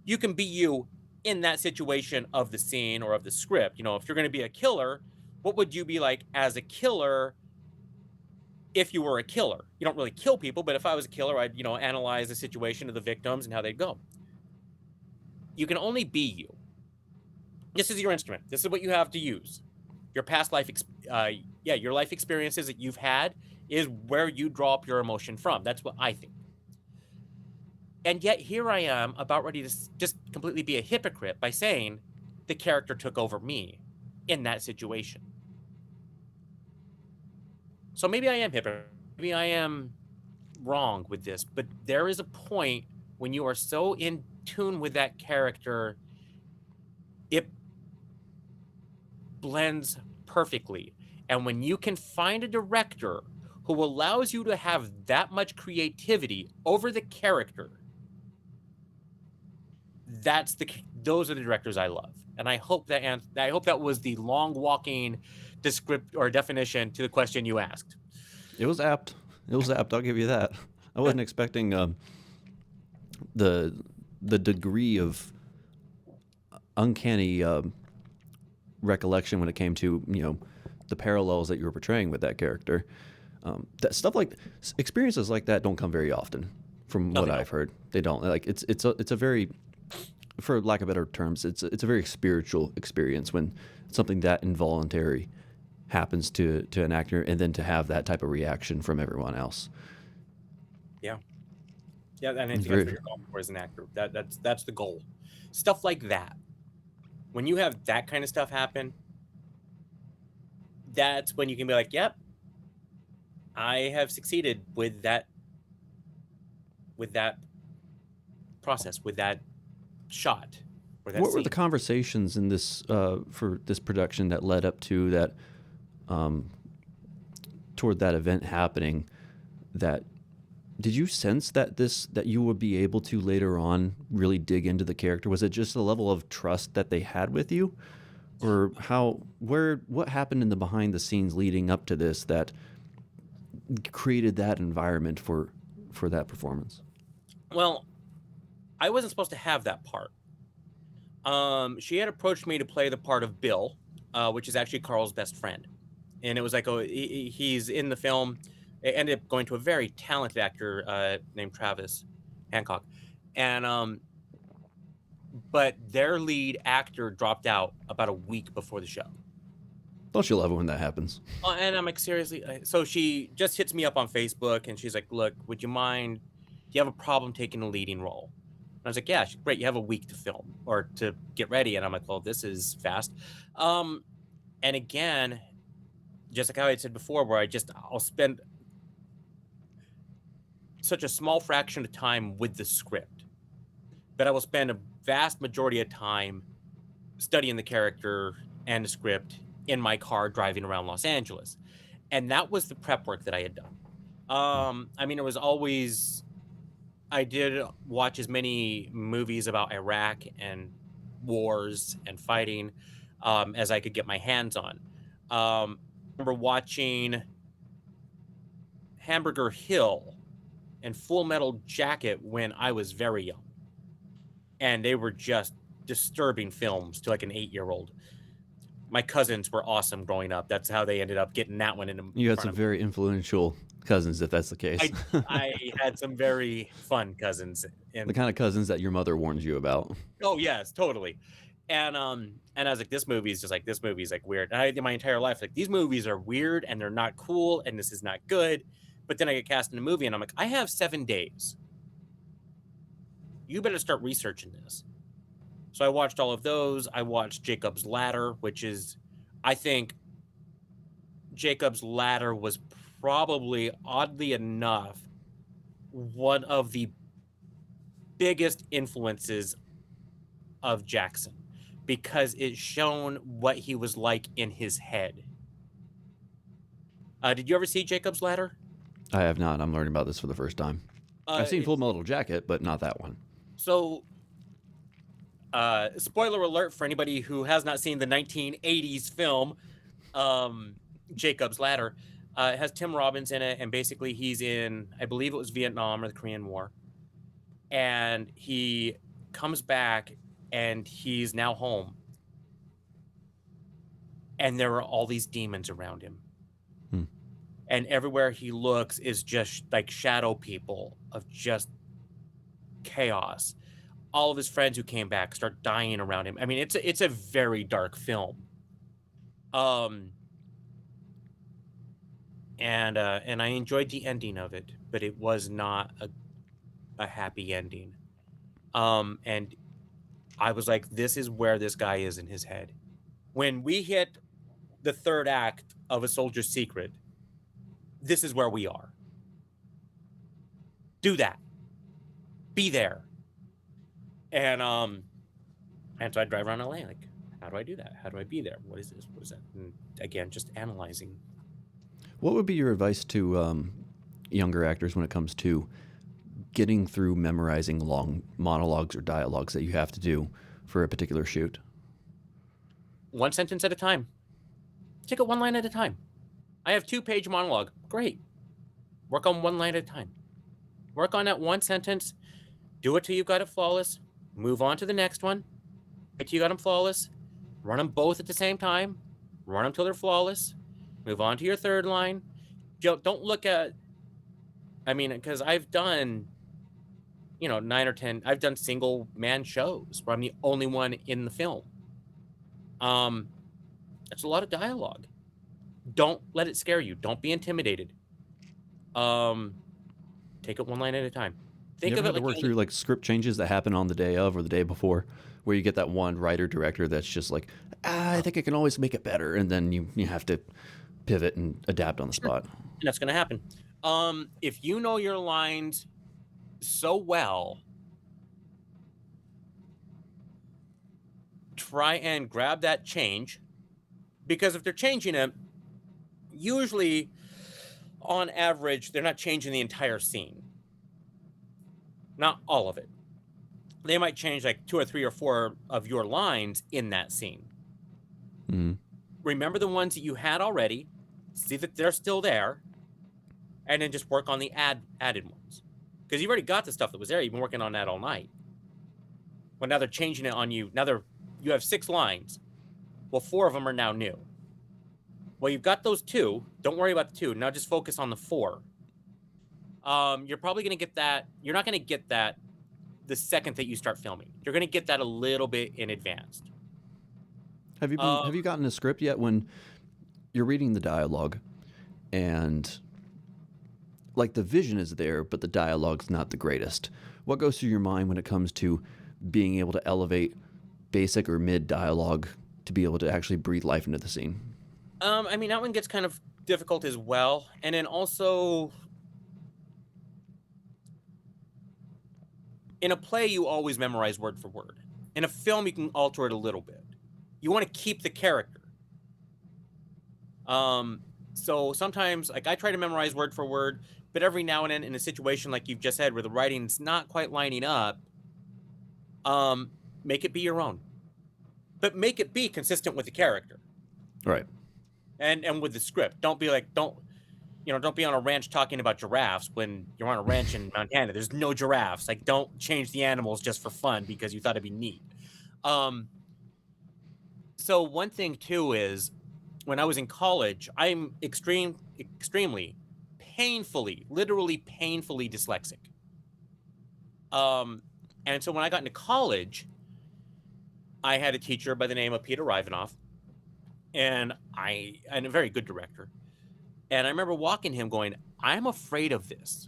You can be you in that situation of the scene or of the script. If you're going to be a killer, what would you be like as a killer if you were a killer? You don't really kill people, but if I was a killer, I'd, analyze the situation of the victims and how they'd go. You can only be you. This is your instrument. This is what you have to use. Your past life, your life experiences that you've had is where you draw up your emotion from. That's what I think. And yet here I am about ready to just completely be a hypocrite by saying the character took over me in that situation. So maybe I am hypocrite. Maybe I am wrong with this, but there is a point when you are so in tune with that character, it blends perfectly. And when you can find a director who allows you to have that much creativity over the character, those are the directors I love. And I hope that was the long walking descript or definition to the question you asked. It was apt. I'll give you that. I wasn't expecting the degree of uncanny recollection when it came to the parallels that you were portraying with that character. That stuff like experiences like that don't come very often from No, what they I've don't. heard. They don't. Like it's a very, for lack of better terms, it's a very spiritual experience when something that involuntary happens to an actor, and then to have that type of reaction from everyone else. Yeah. Yeah, and I It's think that's very what you're going for as an actor. That's the goal. Stuff like that. When you have that kind of stuff happen, that's when you can be like, "Yep, I have succeeded with that process, with that shot, or that What were the scene." conversations in this for this production that led up to that, um, toward that event happening? That did you sense that you would be able to later on really dig into the character? Was it just a level of trust that they had with you, or what happened in the behind the scenes leading up to this that created that environment for that performance? Well, I wasn't supposed to have that part. She had approached me to play the part of Bill, which is actually Carl's best friend, and it was like, oh, he's in the film. It ended up going to a very talented actor named Travis Hancock, and but their lead actor dropped out about a week before the show. Don't you love it when that happens? And I'm like, seriously? So she just hits me up on Facebook and she's like, look, would you mind? Do you have a problem taking a leading role? And I was like, yeah, great. You have a week to film or to get ready. And I'm like, well, this is fast. Um, and again, just like how I said before, where I'll spend such a small fraction of time with the script, but I will spend a vast majority of time studying the character and the script in my car driving around Los Angeles. And that was the prep work that I had done. I mean, it was always, I did watch as many movies about Iraq and wars and fighting as I could get my hands on. I remember watching Hamburger Hill and Full Metal Jacket when I was very young. And they were just disturbing films to like an 8-year-old. My cousins were awesome growing up. That's how they ended up getting that one You in had front some of me. very influential cousins, if that's the case. I had some very fun cousins, The and kind of cousins that your mother warns you about. oh yes, totally. And I was like, this movie is just like this movie is like weird. And I did my entire life like these movies are weird and they're not cool and this is not good. But then I get cast in a movie and I'm like, I have 7 days. You better start researching this. So I watched all of those. I watched Jacob's Ladder, which is, I think, Jacob's Ladder was probably, oddly enough, one of the biggest influences of Jackson because it shown what he was like in his head. Did you ever see Jacob's Ladder? I have not. I'm learning about this for the first time. I've seen Full Metal Jacket, but not that one. So, spoiler alert for anybody who has not seen the 1980s film, Jacob's Ladder. It has Tim Robbins in it, and basically he's in, I believe it was Vietnam or the Korean War, and he comes back and he's now home, and there are all these demons around him. And everywhere he looks is just like shadow people of just chaos. All of his friends who came back start dying around him. I mean, it's a very dark film. And I enjoyed the ending of it, but it was not a happy ending. And I was like, this is where this guy is in his head. When we hit the third act of A Soldier's Secret, this is where we are. Do that. Be there. And so I drive around LA like, how do I do that? How do I be there? What is this? What is that? And again, just analyzing. What would be your advice to younger actors when it comes to getting through memorizing long monologues or dialogues that you have to do for a particular shoot? One sentence at a time. Take it one line at a time. I have 2-page monologue. Great. Work on one line at a time. Work on that one sentence. Do it till you've got it flawless. Move on to the next one. Wait till you got them flawless. Run them both at the same time. Run them till they're flawless. Move on to your third line. Don't look at, I mean, because I've done 9 or 10. I've done single man shows where I'm the only one in the film. That's a lot of dialogue. Don't let it scare you. Don't be intimidated. Take it one line at a time. You Think ever of it had to like work through like script changes that happen on the day of or the day before, where you get that one writer director that's just like, I think I can always make it better, and then you have to pivot and adapt on the sure, spot. and that's going to happen. If you know your lines so well, try and grab that change, because if they're changing it, usually on average, they're not changing the entire scene. Not all of it. They might change like 2 or 3 or 4 of your lines in that scene. Mm. Remember the ones that you had already, see that they're still there, and then just work on the added ones. Because you've already got the stuff that was there. You've been working on that all night. Well, now they're changing it on you. Now you have 6 lines. Well, 4 of them are now new. Well, you've got those 2. Don't worry about the 2. Now just focus on the 4. You're probably going to get that. You're not going to get that the second that you start filming. You're going to get that a little bit in advance. Have you gotten a script yet when you're reading the dialogue and like the vision is there, but the dialogue's not the greatest? What goes through your mind when it comes to being able to elevate basic or mid dialogue to be able to actually breathe life into the scene? I mean, that one gets kind of difficult as well. And then also, in a play, you always memorize word for word. In a film, you can alter it a little bit. You want to keep the character. So sometimes, like, I try to memorize word for word, but every now and then in a situation like you've just said where the writing's not quite lining up, make it be your own. But make it be consistent with the character. Right. And with the script. Don't be on a ranch talking about giraffes when you're on a ranch in Montana. There's no giraffes. Like, don't change the animals just for fun because you thought it'd be neat. So one thing too is, when I was in college, I'm extremely, literally painfully dyslexic. And so when I got into college, I had a teacher by the name of Peter Rivenoff, and a very good director. And I remember walking him going, I'm afraid of this.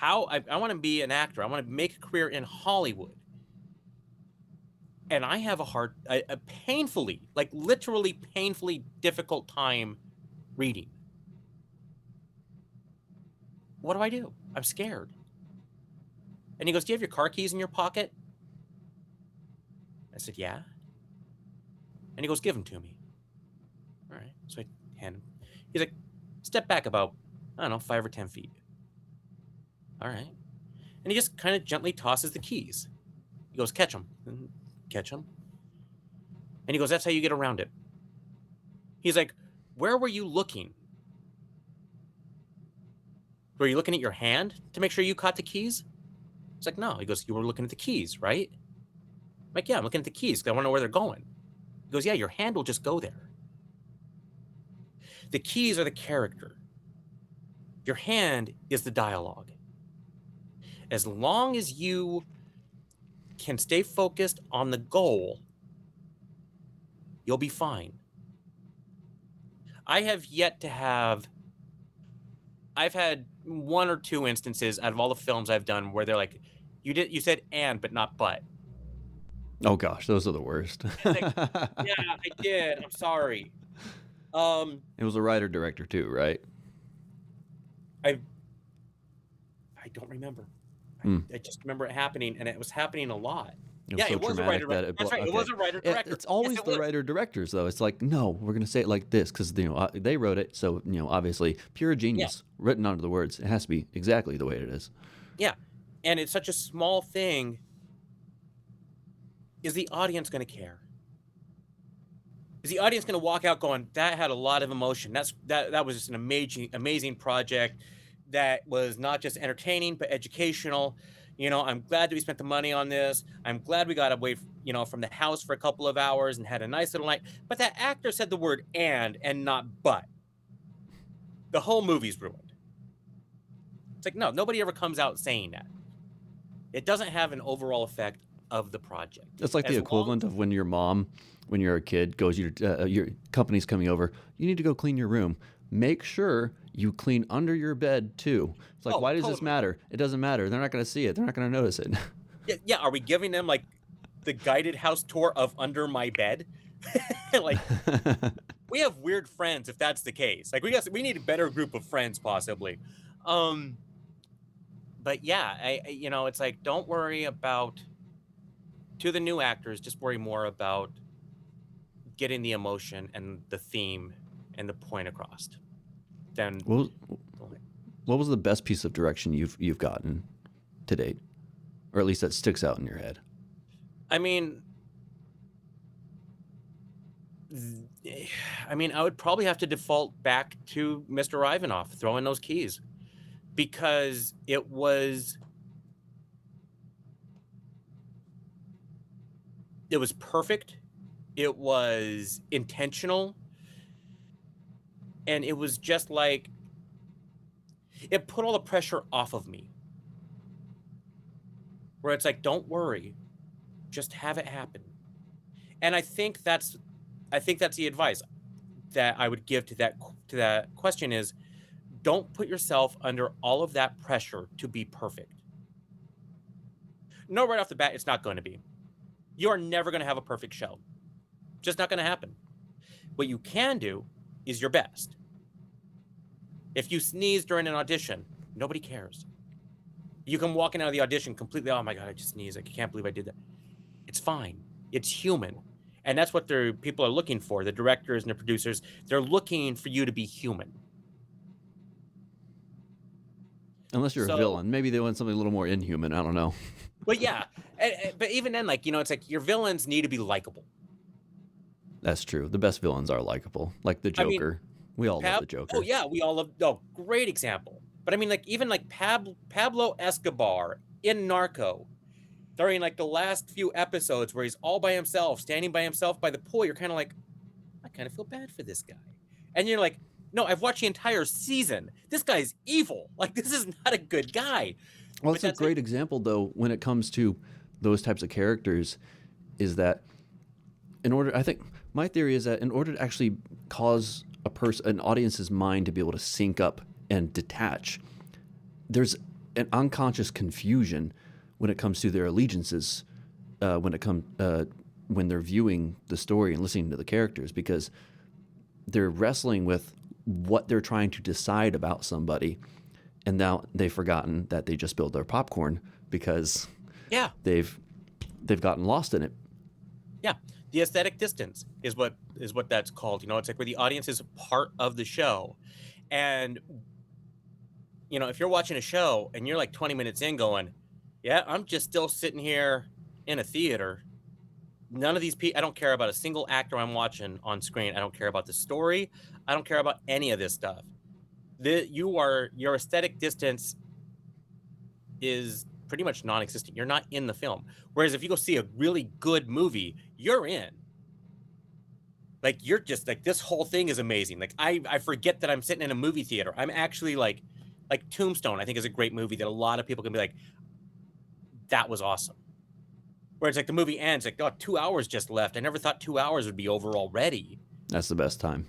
I want to be an actor. I want to make a career in Hollywood. And I have a painfully, like literally painfully difficult time reading. What do I do? I'm scared. And he goes, do you have your car keys in your pocket? I said, yeah. And he goes, give them to me. All right. So I hand him. He's like, step back about, I don't know, 5 or 10 feet. All right. And he just kind of gently tosses the keys. He goes, catch them. Catch them. And he goes, that's how you get around it. He's like, where were you looking? Were you looking at your hand to make sure you caught the keys? It's like, no. He goes, you were looking at the keys, right? I'm like, yeah, I'm looking at the keys because I want to know where they're going. He goes, yeah, your hand will just go there. The keys are the character. Your hand is the dialogue. As long as you can stay focused on the goal, you'll be fine. I've had 1 or 2 instances out of all the films I've done where they're like, you said and, but not but. Oh gosh, those are the worst. Like, yeah, I did. I'm sorry. It was a writer director too, right? I don't remember. I just remember it happening, and it was happening a lot. It was so it was a traumatic writer. that That's right. It was a writer director. It's always Yes, it the was. writer directors though. It's like, no, we're gonna say it like this because they wrote it, so obviously pure genius written onto the words. It has to be exactly the way it is. Yeah, and it's such a small thing. Is the audience going to care? Is the audience going to walk out going, that had a lot of emotion? That was just an amazing project that was not just entertaining but educational. I'm glad that we spent the money on this. I'm glad we got away, from the house for a couple of hours and had a nice little night. But that actor said the word and not but. The whole movie's ruined. It's like, no, nobody ever comes out saying that. It doesn't have an overall effect of the project. It's like the As long equivalent of when your mom, when you're a kid, goes, your company's coming over, you need to go clean your room. Make sure you clean under your bed too. It's like, Oh, why does this totally. matter? It doesn't matter. They're not going to see it. They're not going to notice it. Yeah, yeah. Are we giving them like the guided house tour of under my bed? Like, we have weird friends if that's the case. Like, we need a better group of friends possibly. Um, but yeah, it's like, don't worry about, to the new actors, just worry more about getting the emotion and the theme and the point across. Then, what, what was the best piece of direction you've gotten to date, or at least that sticks out in your head? I mean, I would probably have to default back to Mr. Ivanov throwing those keys, because it was perfect, it was intentional, and it was just like, it put all the pressure off of me. Where it's like, don't worry, just have it happen. And I think that's the advice that I would give to that question is, don't put yourself under all of that pressure to be perfect. No, right off the bat, it's not going to be. You are never going to have a perfect show. Just not going to happen. What you can do is your best. If you sneeze during an audition, nobody cares. You can walk in out of the audition completely, oh my God, I just sneezed. I can't believe I did that. It's fine. It's human. And that's what people are looking for. The directors and the producers, they're looking for you to be human. Unless you're a villain. Maybe they want something a little more inhuman. I don't know. But yeah. But even then, like, it's like your villains need to be likable. That's true. The best villains are likable. Like the Joker. We all love the Joker. Oh, yeah. We all love... Oh, great example. But I mean, like, even like Pablo Escobar in Narco, during like the last few episodes where he's all by himself, standing by himself by the pool, you're kind of like, I kind of feel bad for this guy. And you're like, no, I've watched the entire season. This guy's evil. Like, this is not a good guy. Well, it's a great example, though, when it comes to those types of characters, is that I think my theory is that in order to actually cause an audience's mind to be able to sync up and detach, there's an unconscious confusion when it comes to their allegiances, when they're viewing the story and listening to the characters, because they're wrestling with what they're trying to decide about somebody, and now they've forgotten that they just spilled their popcorn because they've gotten lost in it. Yeah, the aesthetic distance is what that's called. It's like where the audience is part of the show, and if you're watching a show and you're like 20 minutes in going, yeah, I'm just still sitting here in a theater. None of these people, I don't care about a single actor I'm watching on screen. I don't care about the story. I don't care about any of this stuff. Your aesthetic distance is pretty much non-existent. You're not in the film. Whereas if you go see a really good movie, you're in. Like, you're just like, this whole thing is amazing. Like, I forget that I'm sitting in a movie theater. I'm actually like Tombstone, I think, is a great movie that a lot of people can be like, that was awesome. Where it's like the movie ends, like, oh, 2 hours just left. I never thought 2 hours would be over already. That's the best time.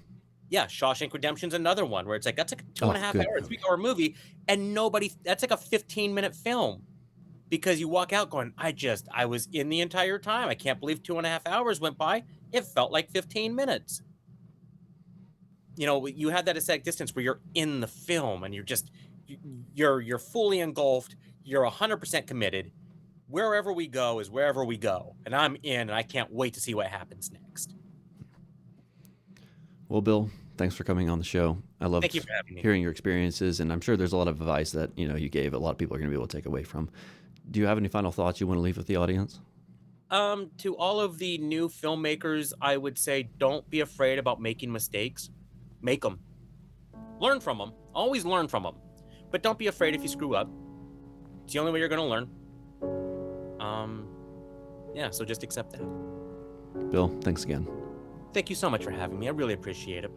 Yeah, Shawshank Redemption's another one where it's like, that's like a 2.5 hour, 3 hour movie, and that's like a 15-minute film. Because you walk out going, I was in the entire time. I can't believe 2.5 hours went by. It felt like 15 minutes. You have that aesthetic distance where you're in the film and you're fully engulfed. You're 100% committed. Wherever we go is wherever we go. And I'm in, and I can't wait to see what happens next. Well, Bill, thanks for coming on the show. I loved Thank you for having me. Hearing your experiences, and I'm sure there's a lot of advice that you gave a lot of people are going to be able to take away from. Do you have any final thoughts you want to leave with the audience? To all of the new filmmakers, I would say, don't be afraid about making mistakes. Make them. Learn from them. Always learn from them. But don't be afraid if you screw up. It's the only way you're going to learn. So just accept that. Bill, thanks again. Thank you so much for having me. I really appreciate it.